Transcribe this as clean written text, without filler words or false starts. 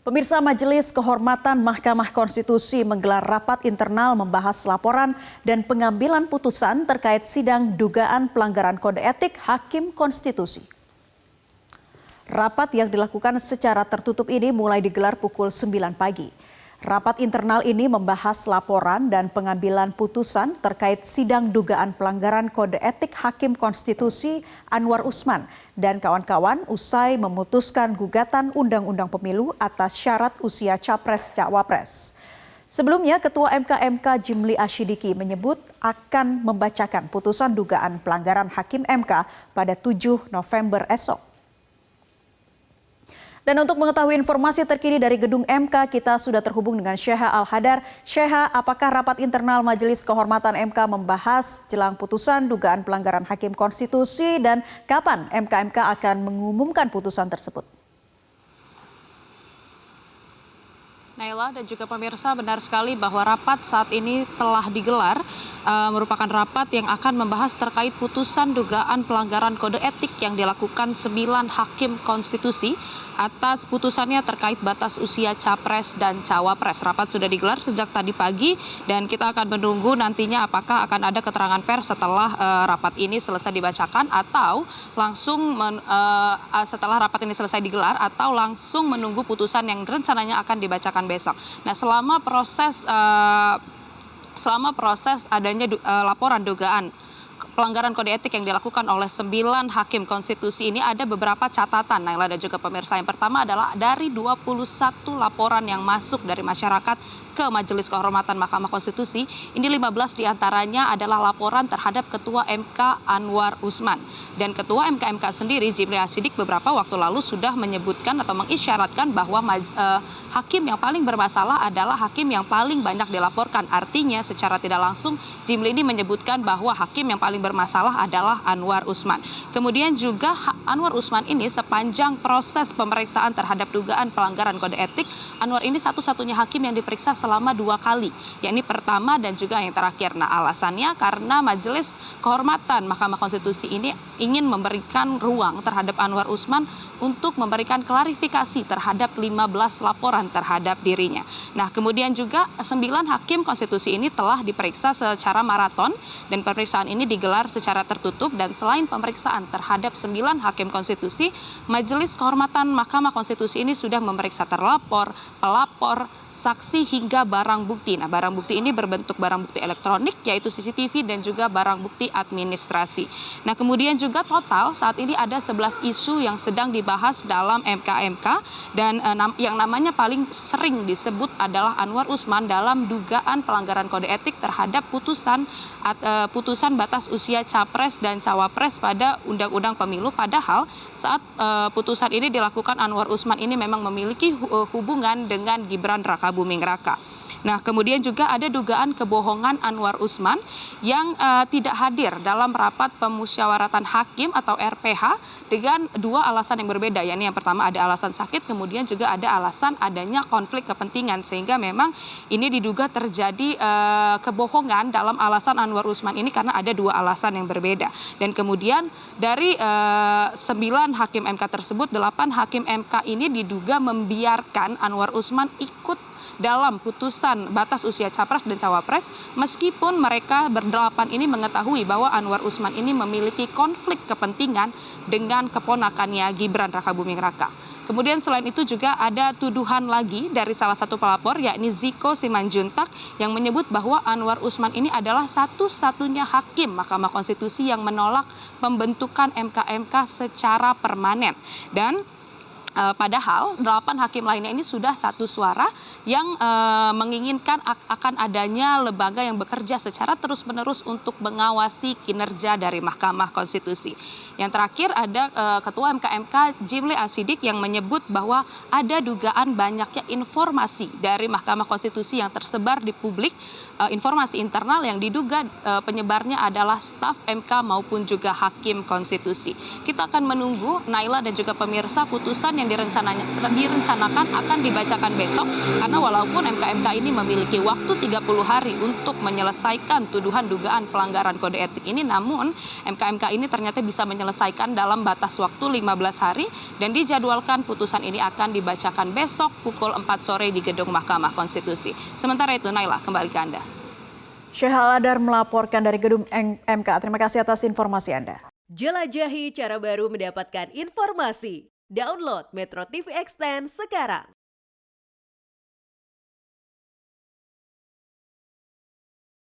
Pemirsa, Majelis Kehormatan Mahkamah Konstitusi menggelar rapat internal membahas laporan dan pengambilan putusan terkait sidang dugaan pelanggaran kode etik Hakim Konstitusi. Rapat yang dilakukan secara tertutup ini mulai digelar pukul 9 pagi. Rapat internal ini membahas laporan dan pengambilan putusan terkait sidang dugaan pelanggaran kode etik Hakim Konstitusi Anwar Usman dan kawan-kawan usai memutuskan gugatan Undang-Undang Pemilu atas syarat usia Capres-Cawapres. Sebelumnya, Ketua MK Jimli Asyidiki menyebut akan membacakan putusan dugaan pelanggaran Hakim MK pada 7 November esok. Dan untuk mengetahui informasi terkini dari gedung MK, kita sudah terhubung dengan Sheha Al-Hadar. Sheha, apakah rapat internal Majelis Kehormatan MK membahas jelang putusan dugaan pelanggaran Hakim Konstitusi dan kapan MK akan mengumumkan putusan tersebut? Naila dan juga pemirsa, benar sekali bahwa rapat saat ini telah digelar merupakan rapat yang akan membahas terkait putusan dugaan pelanggaran kode etik yang dilakukan 9 Hakim Konstitusi atas putusannya terkait batas usia Capres dan Cawapres. Rapat sudah digelar sejak tadi pagi dan kita akan menunggu nantinya apakah akan ada keterangan pers setelah rapat ini selesai dibacakan atau langsung setelah rapat ini selesai digelar atau langsung menunggu putusan yang rencananya akan dibacakan besok. Nah, selama proses adanya laporan dugaan pelanggaran kode etik yang dilakukan oleh 9 Hakim Konstitusi ini ada beberapa catatan, Naila dan juga pemirsa. Yang pertama adalah dari 21 laporan yang masuk dari masyarakat ke Majelis Kehormatan Mahkamah Konstitusi, ini 15 diantaranya adalah laporan terhadap Ketua MK Anwar Usman. Dan Ketua MK sendiri, Jimli Asyidiki, beberapa waktu lalu sudah menyebutkan atau mengisyaratkan bahwa hakim yang paling bermasalah adalah hakim yang paling banyak dilaporkan. Artinya secara tidak langsung Jimli ini menyebutkan bahwa hakim yang paling bermasalah adalah Anwar Usman. Kemudian juga Anwar Usman ini sepanjang proses pemeriksaan terhadap dugaan pelanggaran kode etik, Anwar ini satu-satunya hakim yang diperiksa selama 2 kali, yakni pertama dan juga yang terakhir. Nah, alasannya karena Majelis Kehormatan Mahkamah Konstitusi ini ingin memberikan ruang terhadap Anwar Usman untuk memberikan klarifikasi terhadap 15 laporan terhadap dirinya. Nah, kemudian juga 9 Hakim Konstitusi ini telah diperiksa secara maraton dan pemeriksaan ini digelar secara tertutup. Dan selain pemeriksaan terhadap 9 Hakim Konstitusi, Majelis Kehormatan Mahkamah Konstitusi ini sudah memeriksa terlapor, pelapor, saksi hingga barang bukti. Nah, barang bukti ini berbentuk barang bukti elektronik yaitu CCTV dan juga barang bukti administrasi. Nah, kemudian juga total saat ini ada 11 isu yang sedang dibahas dalam MK dan yang namanya paling sering disebut adalah Anwar Usman dalam dugaan pelanggaran kode etik terhadap putusan batas usia Capres dan Cawapres pada Undang-Undang Pemilu. Padahal saat putusan ini dilakukan, Anwar Usman ini memang memiliki hubungan dengan Gibran Rakabuming Raka. Nah, kemudian juga ada dugaan kebohongan Anwar Usman yang tidak hadir dalam rapat pemusyawaratan hakim atau RPH dengan 2 alasan yang berbeda. Yakni yang pertama ada alasan sakit, kemudian juga ada alasan adanya konflik kepentingan. Sehingga memang ini diduga terjadi kebohongan dalam alasan Anwar Usman ini karena ada 2 alasan yang berbeda. Dan kemudian dari 9 Hakim MK tersebut, 8 Hakim MK ini diduga membiarkan Anwar Usman ikut dalam putusan batas usia Capres dan Cawapres meskipun mereka berdelapan ini mengetahui bahwa Anwar Usman ini memiliki konflik kepentingan dengan keponakannya Gibran Rakabuming Raka. Kemudian selain itu juga ada tuduhan lagi dari salah satu pelapor yakni Ziko Simanjuntak yang menyebut bahwa Anwar Usman ini adalah satu-satunya hakim Mahkamah Konstitusi yang menolak pembentukan MK secara permanen. Dan padahal 8 hakim lainnya ini sudah satu suara yang menginginkan akan adanya lembaga yang bekerja secara terus-menerus untuk mengawasi kinerja dari Mahkamah Konstitusi. Yang terakhir ada Ketua MK Jimli Asyidiki yang menyebut bahwa ada dugaan banyaknya informasi dari Mahkamah Konstitusi yang tersebar di publik, informasi internal yang diduga penyebarnya adalah staf MK maupun juga Hakim Konstitusi. Kita akan menunggu, Naila dan juga pemirsa, putusan yang direncanakan akan dibacakan besok, karena walaupun MK-MK ini memiliki waktu 30 hari untuk menyelesaikan tuduhan dugaan pelanggaran kode etik ini, namun MK-MK ini ternyata bisa menyelesaikan dalam batas waktu 15 hari dan dijadwalkan putusan ini akan dibacakan besok pukul 4 sore di gedung Mahkamah Konstitusi. Sementara itu, Naila, kembali ke Anda. Syekh Al-Adar melaporkan dari gedung MK. Terima kasih atas informasi Anda. Jelajahi cara baru mendapatkan informasi. Download Metro TV Extend sekarang.